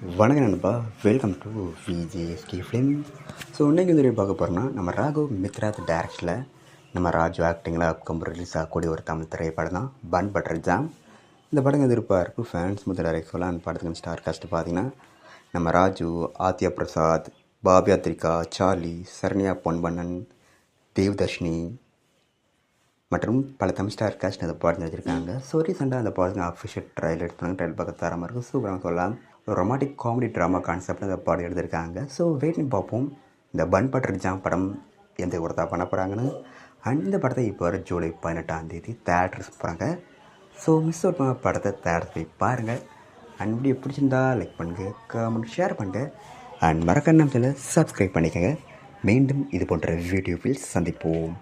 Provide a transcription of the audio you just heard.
வணக்கம் நண்பா, welcome to VJSK film. So இன்றைக்கி வந்து பார்க்க போகிறோம்னா நம்ம ராகவ் மித்ராத் டேரக்ஷனில் நம்ம ராஜு ஆக்டிங்கில் அப்கம் ரிலீஸ் ஆகக்கூடிய ஒரு தமிழ் திரைப்படம் தான் பன் பட்டர் ஜாம். இந்த படம் எதிர்பார்ப்பு ஃபேன்ஸ் முதல் டைரக்ட் சொல்லலாம். அந்த படத்துக்கு ஸ்டார் காஸ்ட் பார்த்திங்கன்னா நம்ம ராஜு, ஆத்யா பிரசாத், பாபியா திரிகா, சார்லி, சரண்யா பொன்பண்ணன், தேவ்தர்ஷினி மற்றும் பல தமிழ் ஸ்டார் காஸ்ட் அந்த படத்தில் வச்சுருக்காங்க. ஸோ ரீசெண்டாக அந்த படத்துக்கு அஃபிஷியல் ட்ரையல் எடுத்தாங்க. ட்ரையல் பார்க்க தரமாக இருக்கும், சூப்பராக சொல்லலாம். ஒரு ரொமாட்டிக் காமெடி ட்ராமா கான்செப்ட் அந்த படம் எடுத்திருக்காங்க. ஸோ வெயிட்னு பார்ப்போம் இந்த பன் பட்டர் ஜாம் படம் எந்த ஒருத்தா பண்ண போகிறாங்கன்னு. அண்ட் இந்த படத்தை இப்போ வர ஜூலை 18 தேட்டர்ஸ் போகிறாங்க. ஸோ மிஸ் அவுட் பண்ண படத்தை தேட்டர் போய் பாருங்கள். அண்ட் வீடியோ பிடிச்சிருந்தா லைக் பண்ணுங்கள், கமெண்ட் ஷேர் பண்ணுங்கள். அண்ட் மறக்காம நம்ம சேனலை சப்ஸ்கிரைப் பண்ணிக்கோங்க. மீண்டும் இது போன்ற வீடியோவில் சந்திப்போம்.